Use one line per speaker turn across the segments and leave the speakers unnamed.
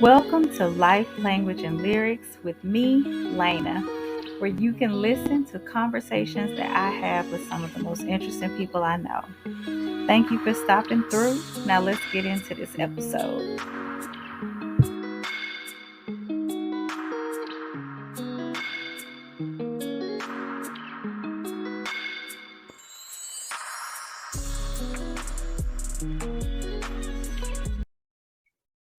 Welcome to Life, Language, and Lyrics with me, Lena, where you can listen to conversations that I have with some of the most interesting people I know. Thank you for stopping through. Now let's get into this episode.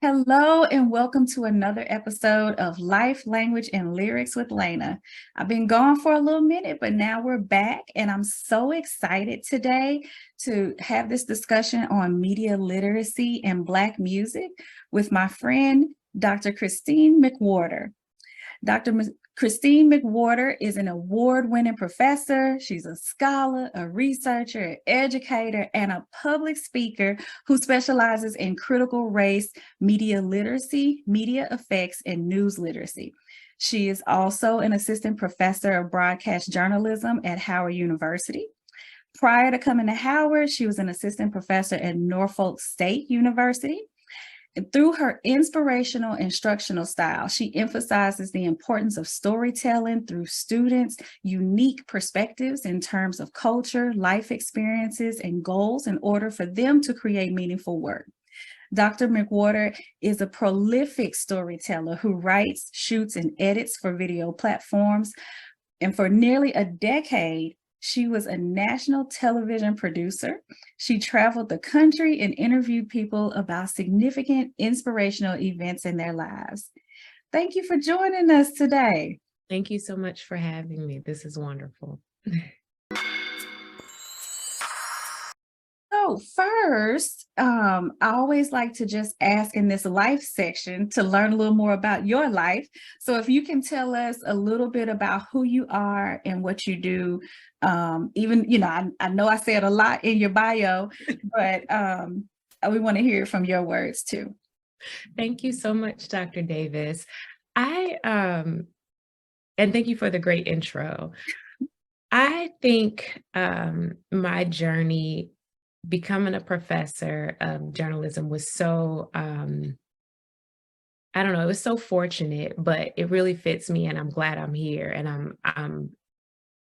Hello, and welcome to another episode of Life, Language, and Lyrics with Lena. I've been gone for a little minute, but now we're back, and I'm so excited today to have this discussion on media literacy and Black music with my friend, Dr. Christine McWhorter. Christine McWhorter is an award-winning professor. She's a scholar, a researcher, an educator, and a public speaker who specializes in critical race media literacy, media effects, and news literacy. She is also an assistant professor of broadcast journalism at Howard University. Prior to coming to Howard, she was an assistant professor at Norfolk State University. And through her inspirational instructional style, she emphasizes the importance of storytelling through students' unique perspectives in terms of culture, life experiences, and goals in order for them to create meaningful work. Dr. McWhorter is a prolific storyteller who writes, shoots, and edits for video platforms. And for nearly a decade, she was a national television producer. She traveled the country and interviewed people about significant inspirational events in their lives. Thank you for joining us today.
Thank you so much for having me. This is wonderful.
So first, I always like to just ask in this life section to learn a little more about your life. So if you can tell us a little bit about who you are and what you do, even, I know I said a lot in your bio, but we want to hear it from your words too.
Thank you so much, Dr. Davis. And thank you for the great intro. I think my journey becoming a professor of journalism was so, I don't know, it was so fortunate, but it really fits me and I'm glad I'm here and I'm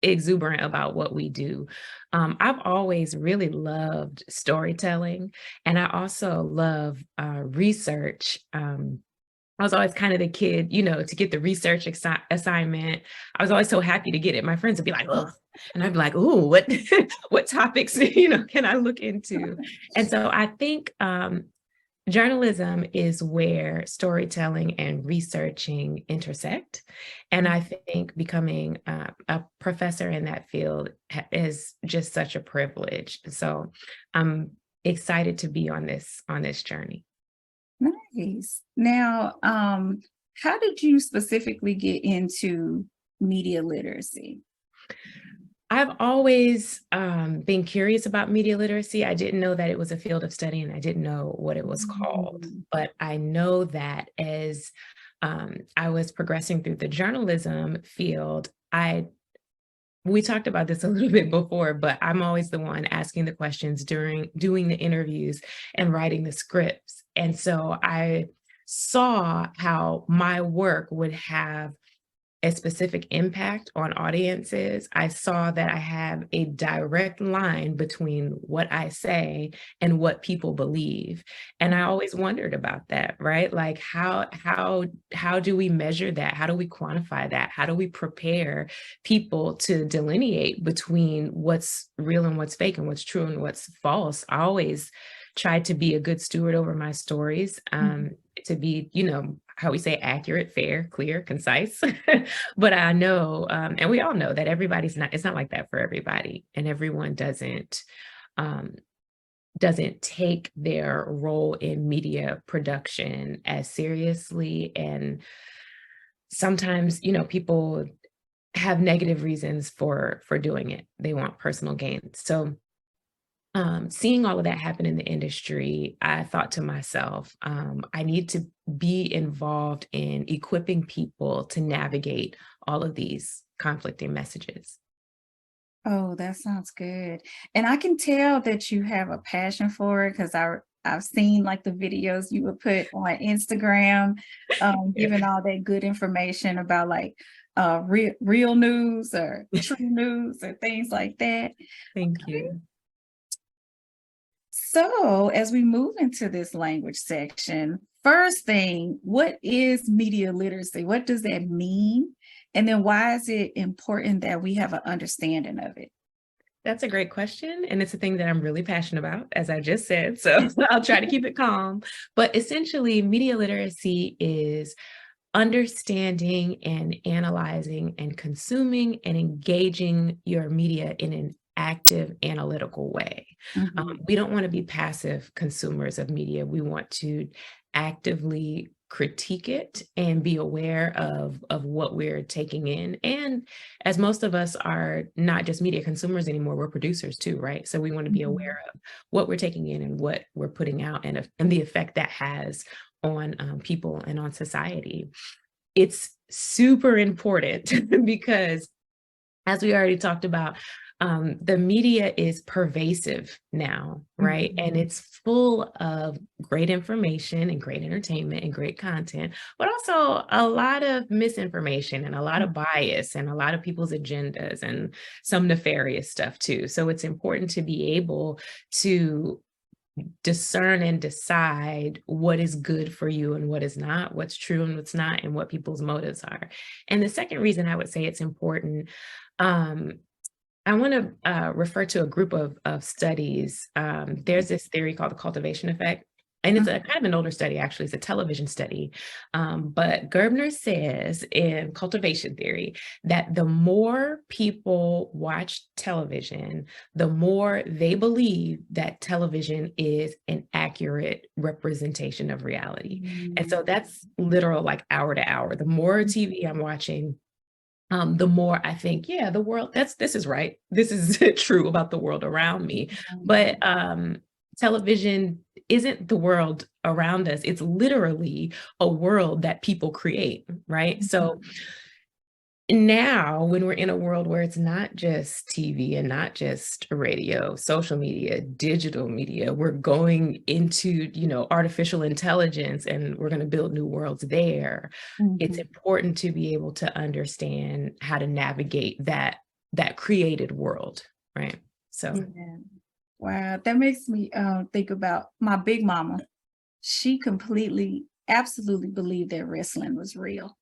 exuberant about what we do. I've always really loved storytelling and I also love research. I was always kind of the kid, to get the research assignment. I was always so happy to get it. My friends would be like, "Oh," and I'd be like, "Ooh, what, what topics, can I look into?" And so I think journalism is where storytelling and researching intersect. And I think becoming a professor in that field is just such a privilege. So I'm excited to be on this journey.
Nice. Now, how did you specifically get into media literacy?
I've always been curious about media literacy. I didn't know that it was a field of study and I didn't know what it was called, but I know that as I was progressing through the journalism field, we talked about this a little bit before, but I'm always the one asking the questions during doing the interviews and writing the scripts. And so I saw how my work would have a specific impact on audiences. I saw that I have a direct line between what I say and what people believe. And I always wondered about that, right? Like how do we measure that? How do we quantify that? How do we prepare people to delineate between what's real and what's fake and what's true and what's false? I always tried to be a good steward over my stories, to be, how we say accurate, fair, clear, concise. But I know, and we all know that it's not like that for everybody. And everyone doesn't take their role in media production as seriously. And sometimes, people have negative reasons for doing it. They want personal gain. So seeing all of that happen in the industry, I thought to myself, I need to be involved in equipping people to navigate all of these conflicting messages.
Oh, that sounds good. And I can tell that you have a passion for it because I've seen like the videos you would put on Instagram, giving all that good information about like real news or true news or things like that.
Thank you.
So as we move into this language section, first thing, what is media literacy? What does that mean? And then why is it important that we have an understanding of it?
That's a great question. And it's a thing that I'm really passionate about, as I just said. So I'll try to keep it calm. But essentially, media literacy is understanding and analyzing and consuming and engaging your media in an active analytical way. We don't want to be passive consumers of media. We want to actively critique it and be aware of what we're taking in. And as most of us are not just media consumers anymore, we're producers too, right? So we want to be aware of what we're taking in and what we're putting out, and the effect that has on people and on society. It's super important because, as we already talked about, the media is pervasive now, right? And it's full of great information and great entertainment and great content, but also a lot of misinformation and a lot of bias and a lot of people's agendas and some nefarious stuff too. So it's important to be able to discern and decide what is good for you and what is not, what's true and what's not, and what people's motives are. And the second reason I would say it's important, I want to refer to a group of studies. There's this theory called the cultivation effect. And it's a kind of an older study, actually. It's a television study. But Gerbner says in cultivation theory that the more people watch television, the more they believe that television is an accurate representation of reality. And so that's literal, like hour to hour. The more TV I'm watching, the more I think, yeah, the world, this is right. This is true about the world around me. But television isn't the world around us. It's literally a world that people create, right? So now, when we're in a world where it's not just TV and not just radio, social media, digital media, we're going into, artificial intelligence, and we're going to build new worlds there. It's important to be able to understand how to navigate that created world, right? So,
yeah. Wow, that makes me think about my big mama. She absolutely believed that wrestling was real.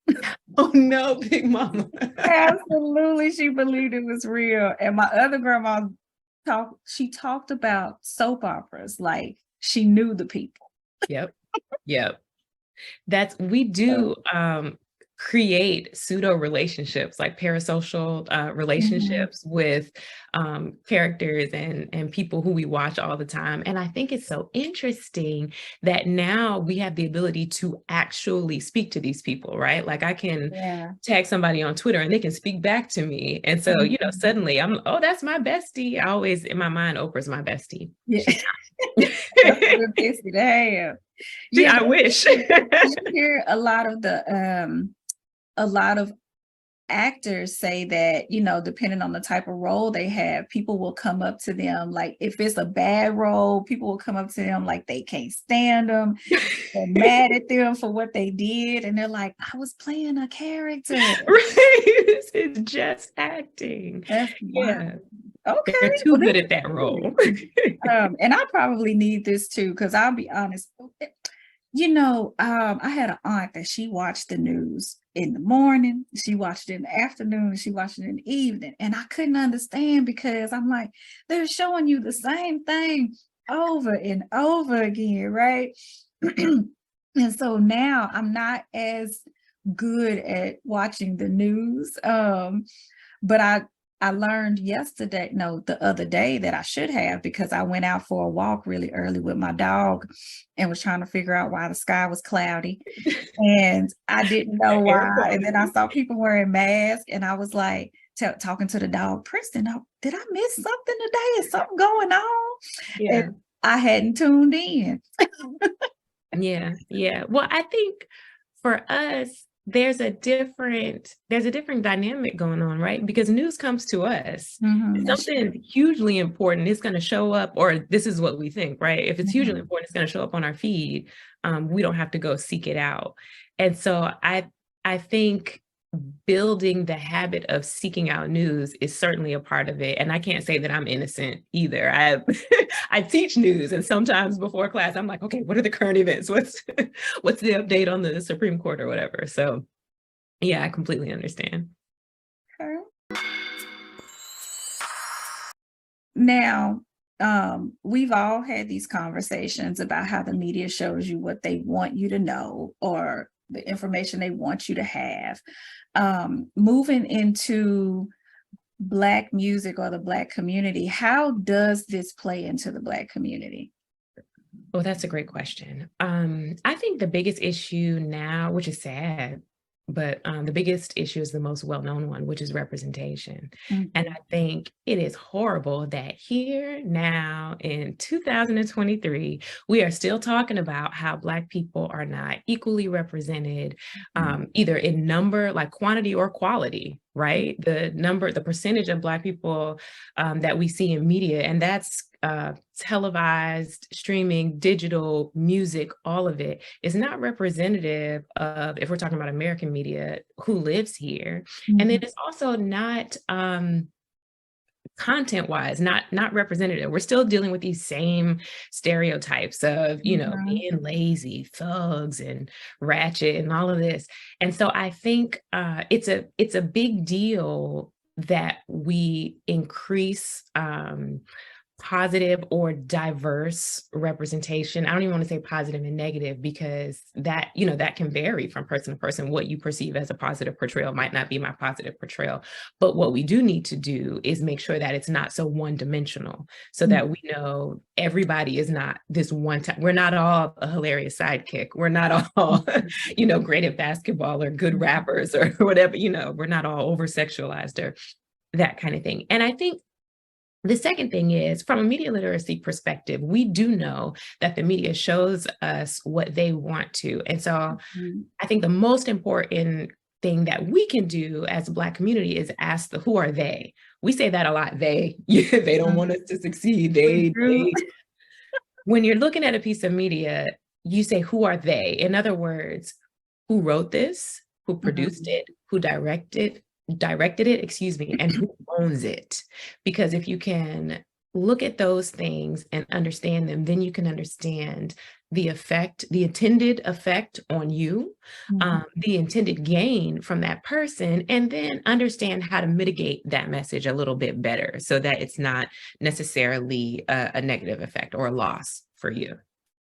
Oh no, Big Mama.
Absolutely, she believed it was real. And my other grandma talked about soap operas like she knew the people.
Yep. We do create pseudo relationships, like parasocial relationships with characters and people who we watch all the time. And I think it's so interesting that now we have the ability to actually speak to these people, right? Like I can tag somebody on Twitter and they can speak back to me. And so, suddenly that's my bestie. I always, in my mind, Oprah's my bestie.
Yeah. That's a good bestie to have.
Yeah, I wish.
You hear a lot of actors say that, depending on the type of role they have, people will come up to them. Like if it's a bad role, people will come up to them like they can't stand them. They're mad at them for what they did. And they're like, I was playing a character.
Right. It's just acting.
That's
yeah.
Okay.
They're too good at that role.
And I probably need this too, because I'll be honest. I had an aunt that she watched the news in the morning, she watched it in the afternoon, she watched it in the evening. And I couldn't understand because I'm like, they're showing you the same thing over and over again, right? And so now I'm not as good at watching the news. But I learned the other day that I should have, because I went out for a walk really early with my dog and was trying to figure out why the sky was cloudy. And I didn't know why. And then I saw people wearing masks and I was like, talking to the dog, Princeton, did I miss something today? Is something going on?
Yeah.
And I hadn't tuned in.
Yeah. Well, I think for us, there's a different dynamic going on, right? Because news comes to us. If something hugely important is going to show up, or this is what we think, right? If it's hugely important, it's going to show up on our feed. We don't have to go seek it out. And so I think building the habit of seeking out news is certainly a part of it. And I can't say that I'm innocent either. I teach news, and sometimes before class, I'm like, okay, what are the current events? What's the update on the Supreme Court or whatever? So yeah, I completely understand.
Okay. Now, we've all had these conversations about how the media shows you what they want you to know or the information they want you to have. Moving into Black music or the Black community, how does this play into the Black community?
Oh, that's a great question. I think the biggest issue now, which is sad, but the biggest issue is the most well-known one, which is representation. And I think it is horrible that here now in 2023, we are still talking about how Black people are not equally represented, either in number, like quantity or quality, right? The percentage of Black people that we see in media, and that's televised, streaming, digital, music, all of it is not representative of, if we're talking about American media, who lives here. And then it's also not content-wise, not representative. We're still dealing with these same stereotypes of, being lazy, thugs and ratchet and all of this. And so I think it's a big deal that we increase positive or diverse representation. I don't even want to say positive and negative, because that, that can vary from person to person. What you perceive as a positive portrayal might not be my positive portrayal. But what we do need to do is make sure that it's not so one-dimensional, so that we know everybody is not this one time. We're not all a hilarious sidekick. We're not all, great at basketball or good rappers or whatever, we're not all over-sexualized or that kind of thing. And I think the second thing is, from a media literacy perspective, we do know that the media shows us what they want to. And so I think the most important thing that we can do as a Black community is ask who are they? We say that a lot, they don't want us to succeed. When you're looking at a piece of media, you say, who are they? In other words, who wrote this, who produced it, who directed it, and who owns it. Because if you can look at those things and understand them, then you can understand the intended effect on you, the intended gain from that person, and then understand how to mitigate that message a little bit better so that it's not necessarily a negative effect or a loss for you.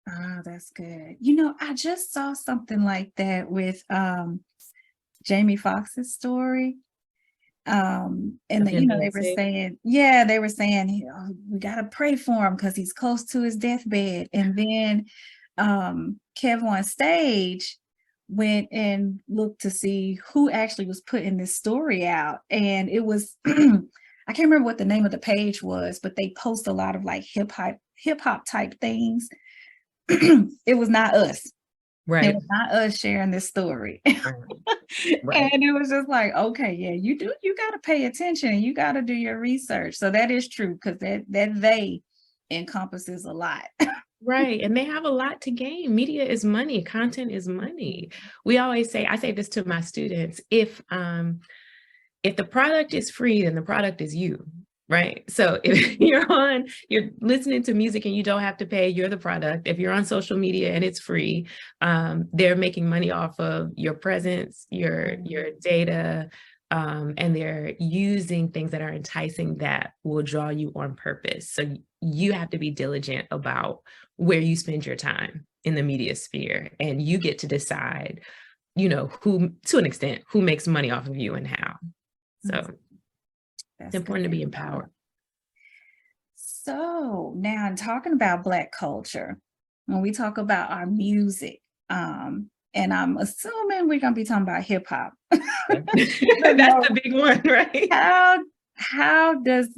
Oh, that's good. I just saw something like that with Jamie Foxx's story. And they were saying, we got to pray for him because he's close to his deathbed. And then Kev on stage went and looked to see who actually was putting this story out. And it was, I can't remember what the name of the page was, but they post a lot of like hip hop type things. It was not us.
Right.
It was not us sharing this story. Right. And it was just like, okay, yeah, you got to pay attention and you got to do your research. So that is true, because that they encompasses a lot.
Right. And they have a lot to gain. Media is money. Content is money. We always say, I say this to my students, if the product is free, then the product is you. Right. So if you're listening to music and you don't have to pay, you're the product. If you're on social media and it's free, they're making money off of your presence, your data, and they're using things that are enticing that will draw you on purpose. So you have to be diligent about where you spend your time in the media sphere, and you get to decide, who, to an extent, who makes money off of you and how. So it's important to be empowered.
So now I'm talking about Black culture. When we talk about our music, and I'm assuming we're going to be talking about hip hop.
That's the big one, right?
How does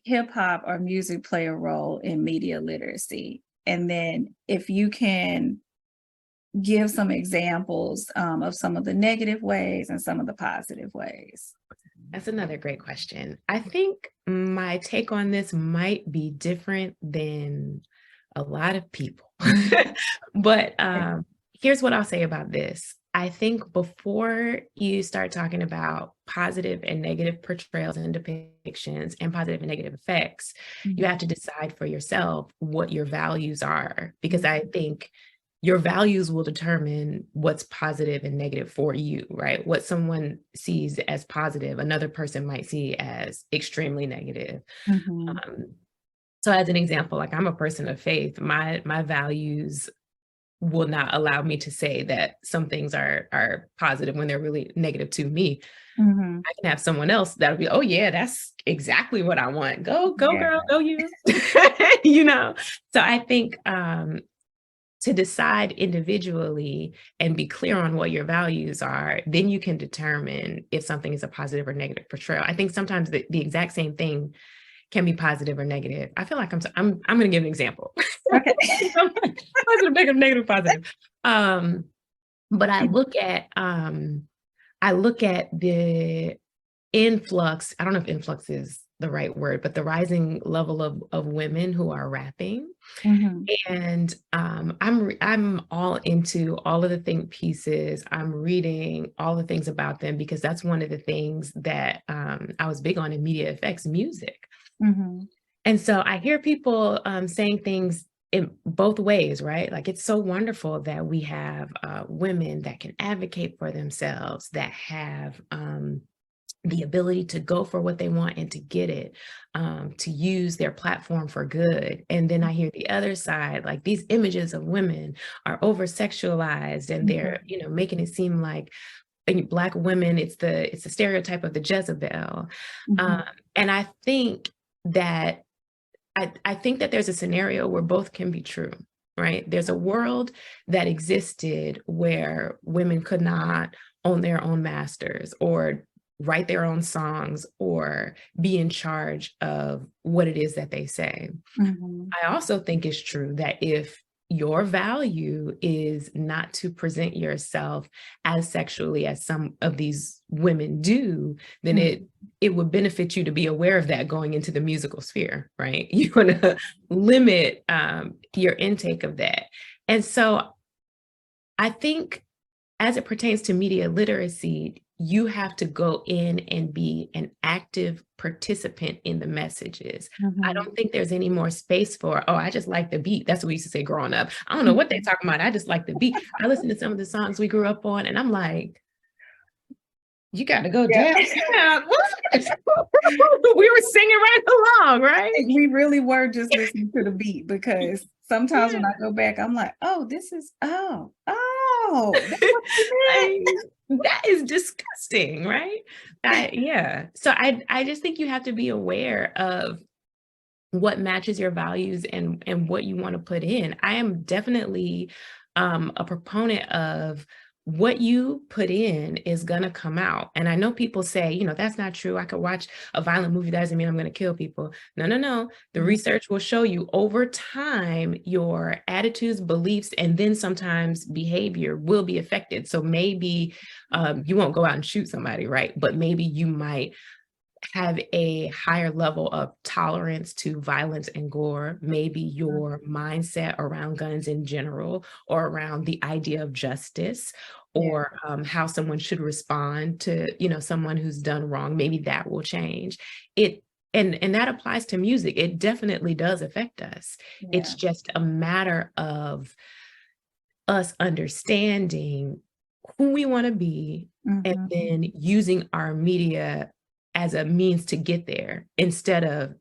hip hop or music play a role in media literacy? And then if you can give some examples of some of the negative ways and some of the positive ways?
That's another great question. I think my take on this might be different than a lot of people. But here's what I'll say about this. I think before you start talking about positive and negative portrayals and depictions and positive and negative effects, you have to decide for yourself what your values are, because I think your values will determine what's positive and negative for you, right? What someone sees as positive, another person might see as extremely negative. So as an example, like I'm a person of faith, my values will not allow me to say that some things are positive when they're really negative to me. I can have someone else that'll be, oh yeah, that's exactly what I want. Go girl, go you. You know? So I think to decide individually and be clear on what your values are, then you can determine if something is a positive or negative portrayal. I think sometimes the exact same thing can be positive or negative. I feel like I'm going to give an example.
Okay.
Positive, negative, positive. But I look at the influx. I don't know if influx is the right word, but the rising level of women who are rapping. And I'm all into all of the think pieces. I'm reading all the things about them because that's one of the things that I was big on in media effects music. And so I hear people saying things in both ways, right? Like it's so wonderful that we have women that can advocate for themselves, that have the ability to go for what they want and to get it, to use their platform for good. And then I hear the other side, like these images of women are over sexualized and they're, making it seem like Black women, it's the stereotype of the Jezebel. And I think that there's a scenario where both can be true, right? There's a world that existed where women could not own their own masters or write their own songs or be in charge of what it is that they say. I also think it's true that if your value is not to present yourself as sexually as some of these women do, then it would benefit you to be aware of that going into the musical sphere, right? You want to limit your intake of that. And so I think as it pertains to media literacy, you have to go in and be an active participant in the messages. I don't think there's any more space for, oh, I just like the beat. That's what we used to say growing up. I don't know what they're talking about. I just like the beat. I listen to some of the songs we grew up on and I'm like, you got to go down. We were singing right along, right?
We really were just listening to the beat because sometimes when I go back, I'm like, oh, this is, oh.
That is disgusting, right? So I just think you have to be aware of what matches your values and what you want to put in. I am definitely a proponent of what you put in is going to come out. And I know people say, that's not true. I could watch a violent movie. That doesn't mean I'm going to kill people. No. The research will show you over time, your attitudes, beliefs, and then sometimes behavior will be affected. So maybe you won't go out and shoot somebody, right? But maybe you might have a higher level of tolerance to violence and gore, maybe your mindset around guns in general, or around the idea of justice, or how someone should respond to, someone who's done wrong, maybe that will change. And that applies to music. It definitely does affect us. It's just a matter of us understanding who we want to be and then using our media as a means to get there instead of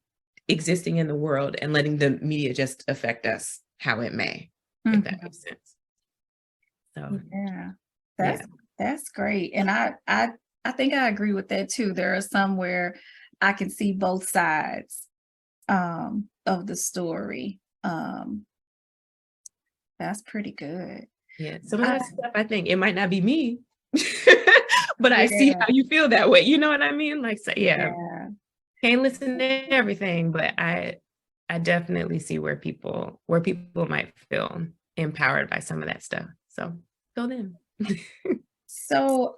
existing in the world and letting the media just affect us how it may, if that makes sense. So
that's great. And I think I agree with that too. There are some where I can see both sides of the story. That's pretty good.
Yeah, some of that stuff, I think it might not be me. But I see how you feel that way. You know what I mean? Like, so, can't listen to everything, but I definitely see where people might feel empowered by some of that stuff. So Go them.
So,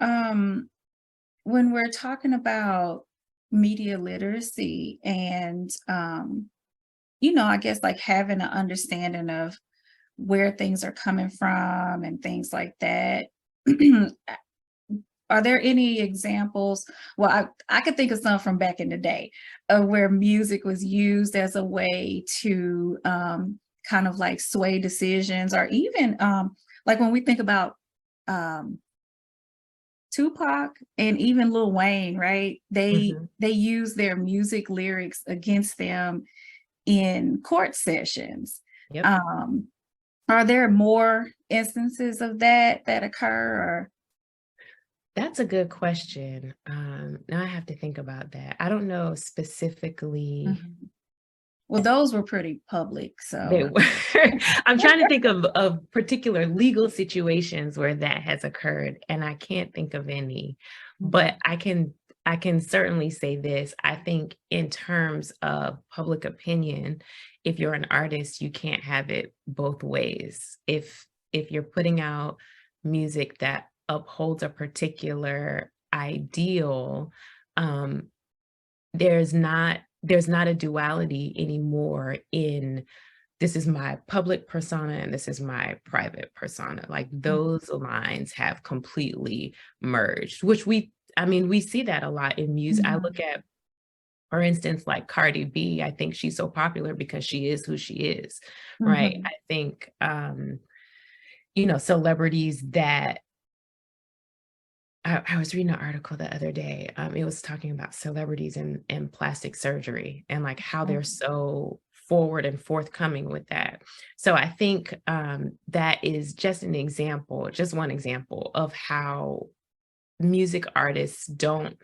when we're talking about media literacy and, I guess like having an understanding of where things are coming from and things like that. Are there any examples? Well, I could think of some from back in the day of where music was used as a way to kind of like sway decisions, or even like when we think about um, Tupac and even Lil Wayne, right?
Mhm.
They use their music lyrics against them in court sessions.
Yep.
Um, are there more instances of that occur? Or
That's a good question. Now I have to think about that. I don't know specifically.
Mhm. Well, those were pretty public,
They
so
were. I'm trying to think of particular legal situations where that has occurred, and I can't think of any. But
Mhm.
I can certainly say this. I think in terms of public opinion, if you're an artist, you can't have it both ways. If you're putting out music that upholds a particular ideal, um, there's not a duality anymore in this is my public persona and this is my private persona. Like
Mhm.
those lines have completely merged, which we see that a lot in music. I
Mhm.
look at, for instance, like Cardi B, I think she's so popular because she is who she is, right? I
Mhm.
think, celebrities that I was reading an article the other day. It was talking about celebrities and plastic surgery and like how they're
Mhm.
so forward and forthcoming with that. So I think that is just an example, just one example of how music artists don't.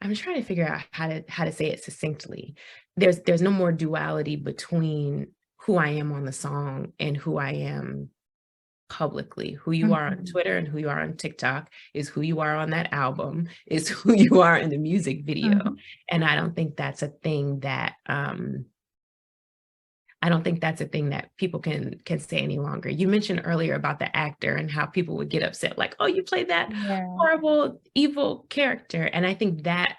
I'm trying to figure out how to say it succinctly. There's no more duality between who I am on the song and who I am publicly. Who you are on
Mhm.
Twitter and who you are on TikTok is who you are on that album, is who you are in the music video.
Mhm.
And I don't think that's a thing that people can say any longer. You mentioned earlier about the actor and how people would get upset, like, oh, you played that
Yeah.
horrible, evil character. And I think that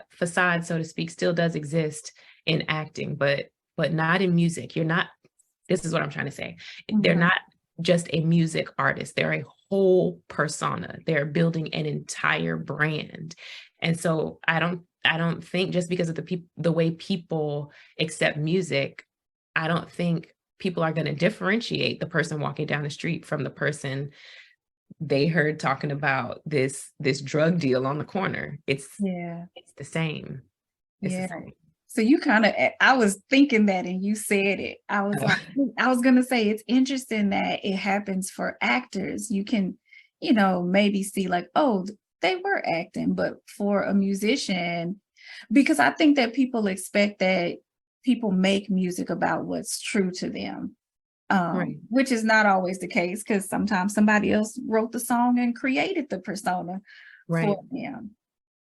facade, so to speak, still does exist in acting, but not in music. You're not This is what I'm trying to say. They're
Mhm.
not just a music artist, they're a whole persona. They're building an entire brand. And so I don't think just because of the way people accept music, I don't think people are going to differentiate the person walking down the street from the person they heard talking about this drug deal on the corner.
Yeah.
It's the same. It's the
Yeah.
same.
So you kind of, I was thinking that and you said it. I was like, I was going to say it's interesting that it happens for actors. You can, maybe see like, oh, they were acting, but for a musician, because I think that people expect that people make music about what's true to them,
Right.
which is not always the case because sometimes somebody else wrote the song and created the persona for
Right.
them.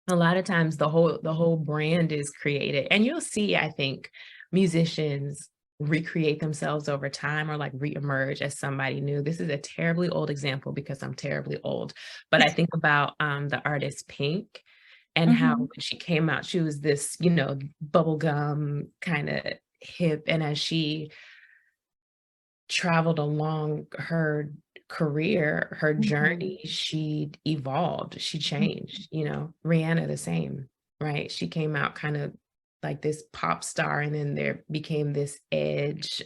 A lot of times the whole brand is created, and you'll see, I think, musicians recreate themselves over time or like reemerge as somebody new. This is a terribly old example because I'm terribly old, but I think about the artist Pink and how
Mhm.
when she came out, she was this, bubblegum kind of hip, and as she traveled along her career, her
Mhm.
journey, she evolved, she changed, Rihanna the same, right? She came out kind of like this pop star and then there became this edge,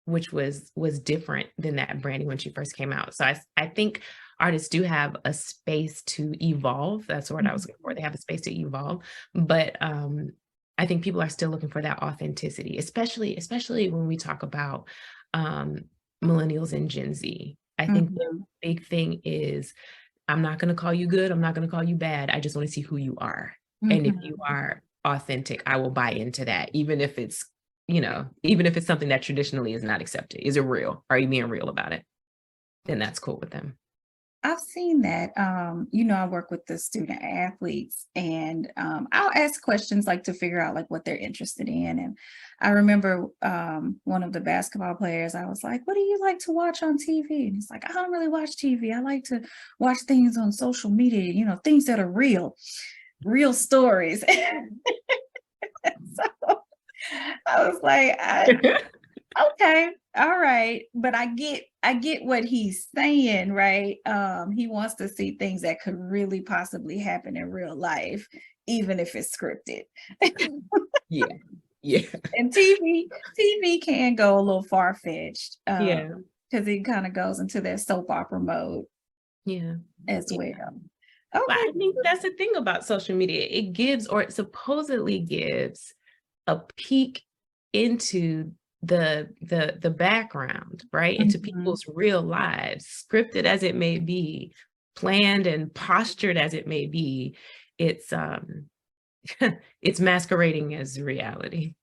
which was different than that branding when she first came out. So I think artists do have a space to evolve. That's the word I was looking for.
Mhm.
They have a space to evolve, but I think people are still looking for that authenticity, especially when we talk about um, millennials and Gen Z. I think the
Mhm.
big thing is I'm not going to call you good. I'm not going to call you bad. I just want to see who you are. And if you
Mhm.
are authentic, I will buy into that, even if it's something that traditionally is not accepted. Is it real? Are you being real about it? Then that's cool with them.
I've seen that. You know, I work with the student athletes and I'll ask questions like to figure out like what they're interested in. And I remember one of the basketball players, I was like, what do you like to watch on TV? And he's like, I don't really watch TV. I like to watch things on social media, you know, things that are real stories. So I was like, okay, all right, but I get what he's saying, right? He wants to see things that could really possibly happen in real life, even if it's scripted.
Yeah. Yeah.
And TV can go a little far-fetched,
Yeah.
because it kind of goes into that soap opera mode
Yeah.
as
Yeah.
well.
But
Okay.
I think that's the thing about social media. It gives, or it supposedly gives, a peek into the background, right? Into
Mhm.
people's real lives, scripted as it may be, planned and postured as it may be. It's it's masquerading as reality.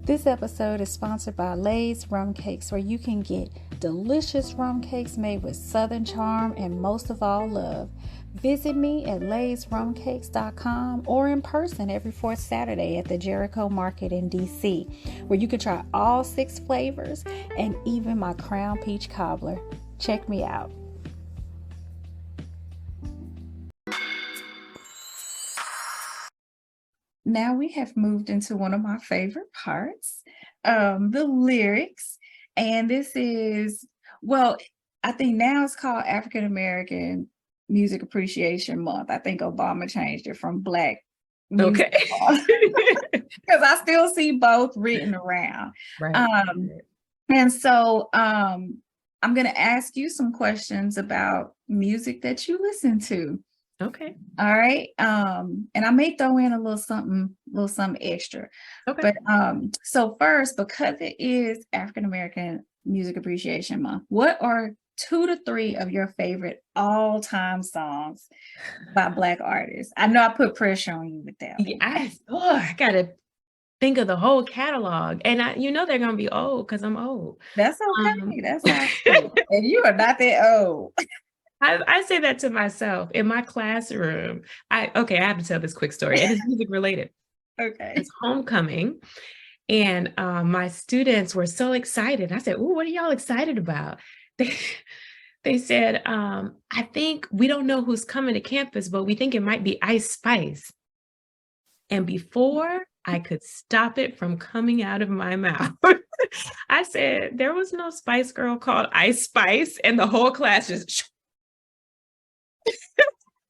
This episode is sponsored by Lay's Rum Cakes, where you can get delicious rum cakes made with Southern charm and most of all love. Visit me at laysrumcakes.com or in person every fourth Saturday at the Jericho Market in DC, where you can try all 6 flavors and even my Crown Peach Cobbler. Check me out. Now we have moved into one of my favorite parts, the lyrics. And this is, well, I think now it's called African American Music Appreciation Month. I think Obama changed it from Black Music
Okay.
because I still see both written around.
Right.
And so I'm going to ask you some questions about music that you listen to.
Okay.
All right. And I may throw in a little something extra.
Okay.
But so first, because it is African American Music Appreciation Month, what are 2 to 3 of your favorite all-time songs by Black artists? I know I put pressure on you with that.
Yeah, I gotta think of the whole catalog, and they're gonna be old because I'm old.
That's okay. That's all right. And you are not that old.
I say that to myself in my classroom. I have to tell this quick story, and it's music related.
Okay.
It's homecoming, and my students were so excited. I said, "Ooh, what are y'all excited about?" They said, "I think we don't know who's coming to campus, but we think it might be Ice Spice." And before I could stop it from coming out of my mouth, I said, there was no Spice Girl called Ice Spice, and the whole class just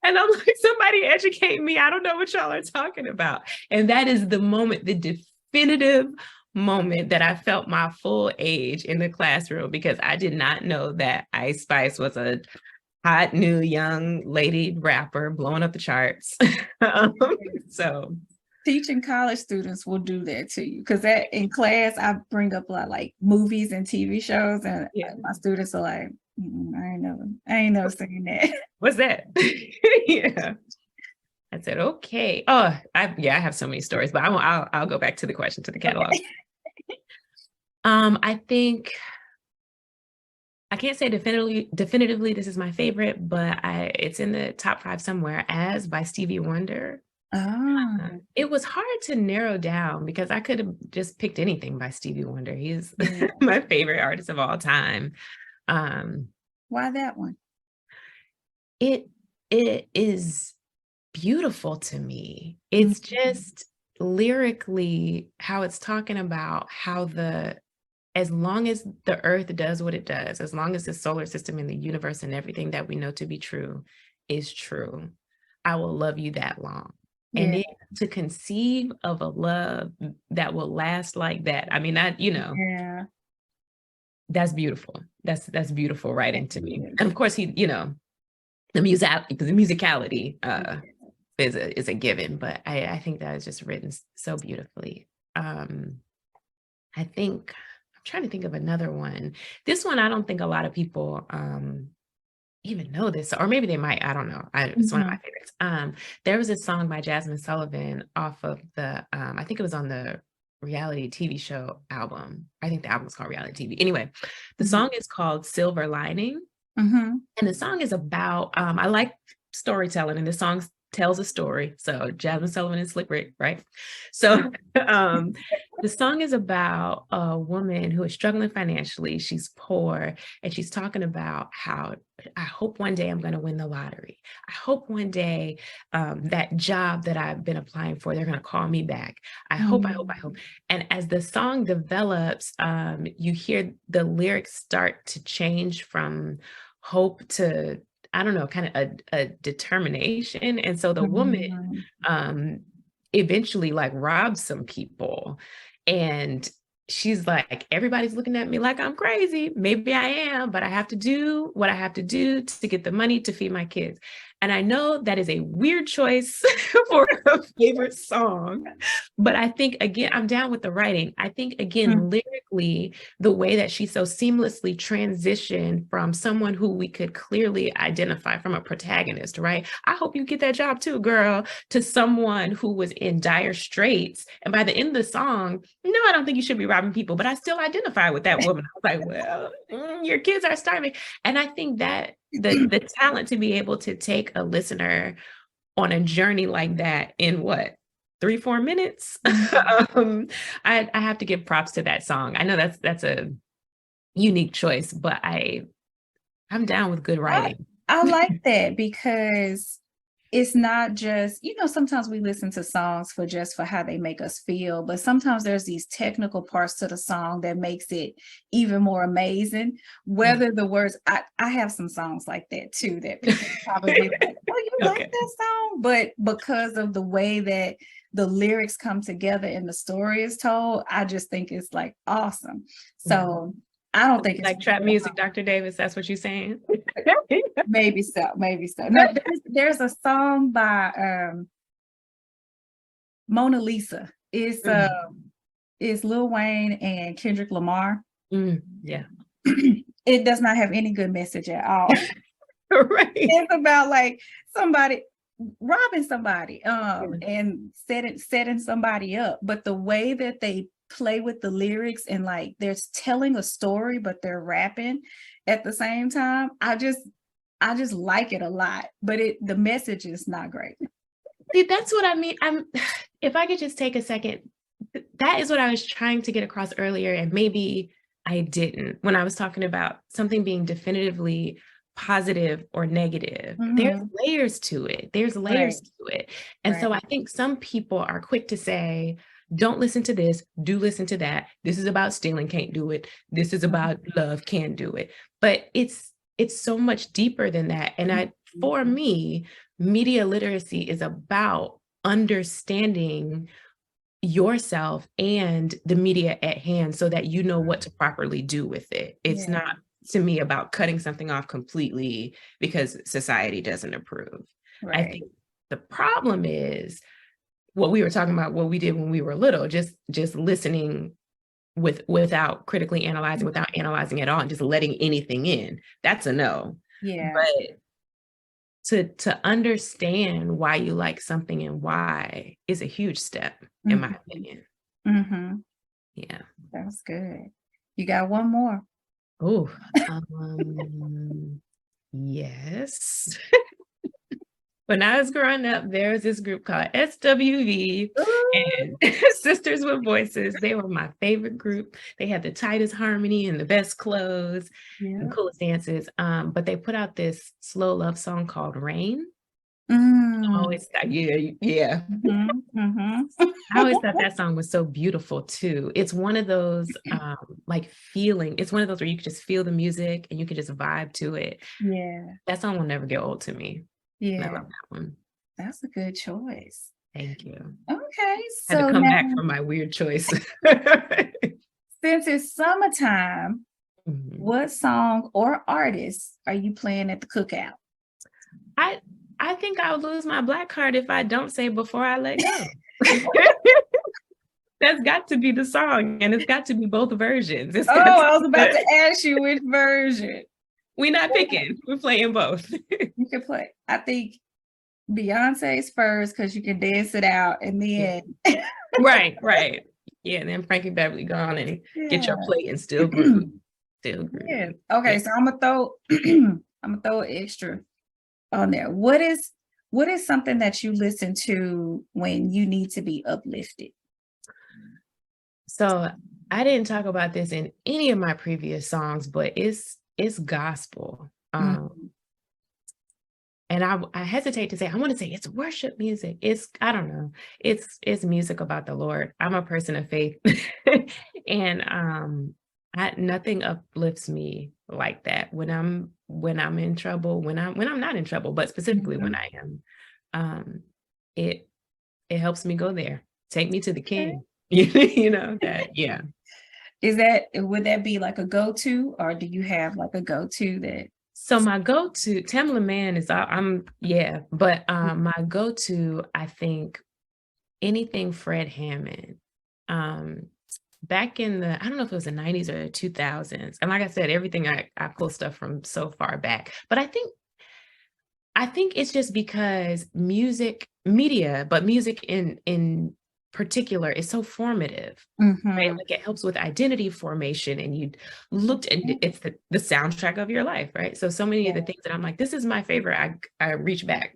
and I'm like, somebody educate me. I don't know what y'all are talking about. And that is the moment, the definitive moment that I felt my full age in the classroom, because I did not know that Ice Spice was a hot, new, young lady rapper blowing up the charts. So
Teaching college students will do that to you, because that in class I bring up a lot like movies and TV shows, and my students are like, I ain't never seen that.
What's that? Yeah. I said, okay. Oh, I have so many stories, but I'll go back to the question, to the catalog.
Okay.
I think I can't say definitively this is my favorite, but it's in the top 5 somewhere, As by Stevie Wonder. It was hard to narrow down because I could have just picked anything by Stevie Wonder. He's my favorite artist of all time.
Why that one?
It is beautiful to me. It's just lyrically how it's talking about how as long as the earth does what it does, as long as the solar system and the universe and everything that we know to be true is true, I will love you that long. And to conceive of a love that will last like that, I mean, that's beautiful. That's beautiful right into me. And of course, the musicality is a given, but I think that is just written so beautifully. I think I'm trying to think of another one. This one, I don't think a lot of people even know this, or maybe they might. I don't know. It's one of my favorites. There was a song by Jasmine Sullivan off of the, I think it was on the reality TV show album. I think the album is called Reality TV. Anyway, the
Mhm.
song is called Silver Lining.
Mhm.
And the song is about, I like storytelling, and the song tells a story. So Jasmine Sullivan and Slick Rick, right? So the song is about a woman who is struggling financially. She's poor, and she's talking about how I hope one day I'm going to win the lottery. I hope one day that job that I've been applying for, they're going to call me back. I hope, I hope, I hope. And as the song develops, you hear the lyrics start to change from hope to, I don't know, kind of a determination. And so the woman eventually like robs some people, and she's like, everybody's looking at me like I'm crazy. Maybe I am, but I have to do what I have to do to get the money to feed my kids. And I know that is a weird choice for a favorite song, but I think, again, I'm down with the writing. I think, again, lyrically, the way that she so seamlessly transitioned from someone who we could clearly identify from a protagonist, right? I hope you get that job too, girl, to someone who was in dire straits. And by the end of the song, no, I don't think you should be robbing people, but I still identify with that woman. I was like, well, your kids are starving. And I think that the talent to be able to take a listener on a journey like that in what, 3-4 minutes? I have to give props to that song. I know that's a unique choice, but I'm down with good writing.
I like that, because it's not just, sometimes we listen to songs for how they make us feel, but sometimes there's these technical parts to the song that makes it even more amazing. Whether the words, I have some songs like that too, that people probably like, oh, you like that song? But because of the way that the lyrics come together and the story is told, I just think it's like awesome. So I don't think it's
like trap music, Dr. Davis. That's what you're saying?
Maybe so. No, there's a song by Mona Lisa. It's Lil Wayne and Kendrick Lamar.
Yeah.
It does not have any good message at all.
Right.
It's about like somebody robbing somebody and setting somebody up. But the way that they play with the lyrics, and like they're telling a story, but they're rapping at the same time, I just like it a lot, but the message is not great.
See, that's what I mean. If I could just take a second, that is what I was trying to get across earlier, and maybe I didn't, when I was talking about something being definitively positive or negative. There's layers to it. And so I think some people are quick to say, don't listen to this, do listen to that. This is about stealing, can't do it. This is about love, can do it. But it's so much deeper than that. And for me, media literacy is about understanding yourself and the media at hand so that you know what to properly do with it. It's not, to me, about cutting something off completely because society doesn't approve. I think the problem is what we were talking about, what we did when we were little, just listening without critically analyzing, without analyzing at all, and just letting anything in. That's a no. But to understand why you like something and why is a huge step, in my opinion. Yeah.
That's good. You got one more?
Oh, yes. When I was growing up, there was this group called S2E5 and Sisters with Voices. They were my favorite group. They had the tightest harmony and the best clothes and coolest dances. But they put out this slow love song called Rain. I always thought, I always thought that song was so beautiful too. It's one of those it's one of those where you can just feel the music and you can just vibe to it. That song will never get old to me. I love that one.
That's a good choice.
Thank you.
Okay,
so I had to come back from my weird choice.
Since it's summertime, what song or artist are you playing at the cookout?
I think I'll lose my black card if I don't say Before I Let Go. That's got to be the song, and it's got to be both versions.
I was about to ask you which version.
We're not picking. We're playing both.
You can play, I think, Beyonce's first because you can dance it out, and then
right. Yeah, and then Frankie Beverly gone and get
Yeah.
your plate and still groove. Still
Yeah.
groove.
Okay,
Yeah.
so I'm gonna throw I'm gonna throw an extra on there. What is something that you listen to when you need to be uplifted?
So I didn't talk about this in any of my previous songs, but it's gospel.
Mhm.
And I hesitate to say, I want to say it's worship music. It's, I don't know. It's music about the Lord. I'm a person of faith. And nothing uplifts me like that when I'm in trouble, when I'm not in trouble, but specifically when
Mhm.
I am. Um it it helps me go there. Take me to the
Okay.
king. You know that, yeah.
Would that be like a go-to, or do you have like a go-to that
So my go-to, Tamla Man is I'm yeah, but my go-to, I think anything Fred Hammond. Um Back in the, I don't know if it was the 90s or the 2000s. And like I said, everything I pull stuff from so far back. But I think it's just because music in particular is so formative, right?
Mhm.
Like it helps with identity formation, and you looked and it's the soundtrack of your life, right? So many
Yeah.
of the things that I'm like, this is my favorite. I reach back.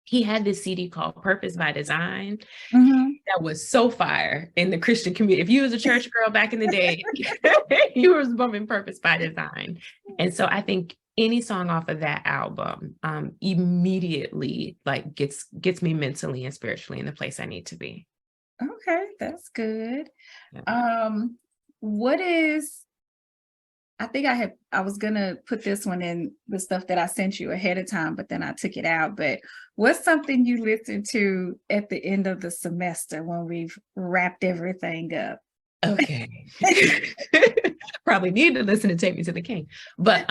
He had this CD called Purpose by Design
Mhm.
that was so fire in the Christian community. If you was a church girl back in the day, you was bumping Purpose by Design. And so I think any song off of that album immediately like gets me mentally and spiritually in the place I need to be.
Okay, that's good.
Yeah.
Um, what is I was gonna put this one in the stuff that I sent you ahead of time, but then I took it out. But what's something you listen to at the end of the semester when we've wrapped everything up?
Okay. Probably need to listen to Take Me to the King. But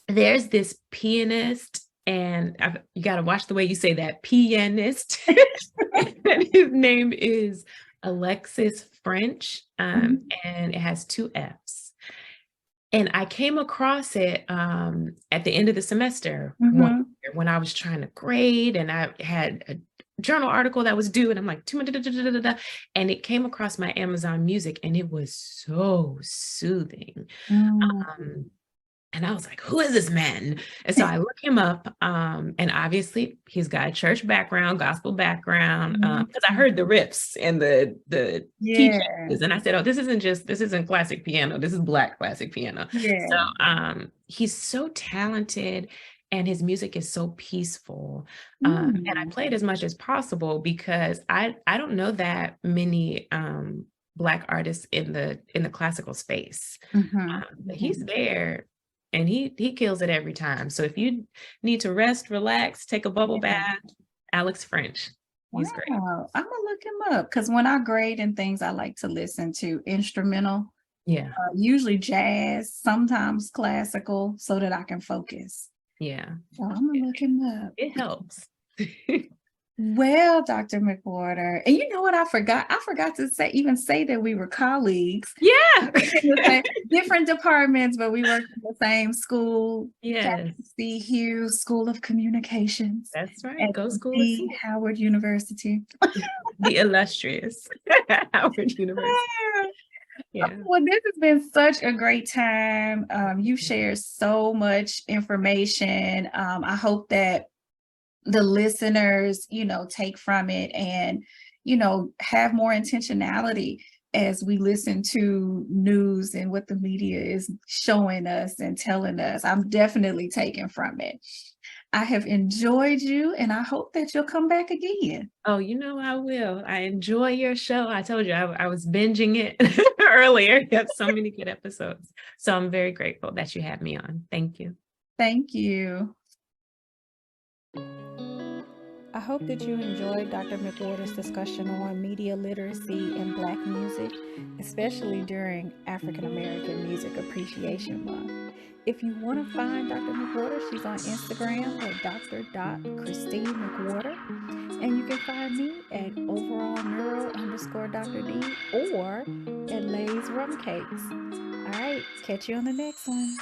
there's this pianist, and you got to watch the way you say that, pianist. And his name is Alexis French,
Mhm.
and it has two F's. And I came across it at the end of the semester one
Mhm.
year when I was trying to grade, and I had a journal article that was due, and I'm like, and it came across my Amazon Music, and it was so soothing.
Mm.
Um, and I was like, who is this man? And so I look him up. And obviously he's got a church background, gospel background, because I heard the
Mhm.
riffs and the key
Yeah.
changes. And I said, oh, this isn't classic piano. This is Black classic piano.
Yeah.
So he's so talented, and his music is so peaceful. And I
Mm.
play it as much as possible because I don't know that many Black artists in the classical space.
Mhm.
But he's
Mhm.
there, and he kills it every time. So if you need to rest, relax, take a bubble
Yeah.
bath, Alex French, he's great.
Wow. I'm gonna look him up because when I grade and things, I like to listen to instrumental,
Yeah,
usually jazz, sometimes classical, so that I can focus.
yeah,
So I'm gonna look him up.
it helps.
Well, Dr. McWhorter, and you know what I forgot? I forgot to say that we were colleagues
Yeah.
in the same different departments, but we worked in the same school,
Yes,
Jackson C. Hughes School of Communications
that's right.
at
Go School of
the
Sea.
Howard University.
The illustrious Howard University. Yeah.
Well, this has been such a great time. You've shared so much information. I hope that the listeners, take from it and, have more intentionality as we listen to news and what the media is showing us and telling us. I'm definitely taking from it. I have enjoyed you, and I hope that you'll come back again.
Oh, I will. I enjoy your show. I told you I was binging it earlier. You have so many good episodes. So I'm very grateful that you had me on. Thank you.
Thank you. I hope that you enjoyed Dr. McWhorter's discussion on media literacy in Black music, especially during African American Music Appreciation Month. If you want to find Dr. McWhorter, she's on Instagram at Dr. Christine McWhorter. And you can find me at overallneuro_Dr. D or at Lay's Rum Cakes. All right, catch you on the next one.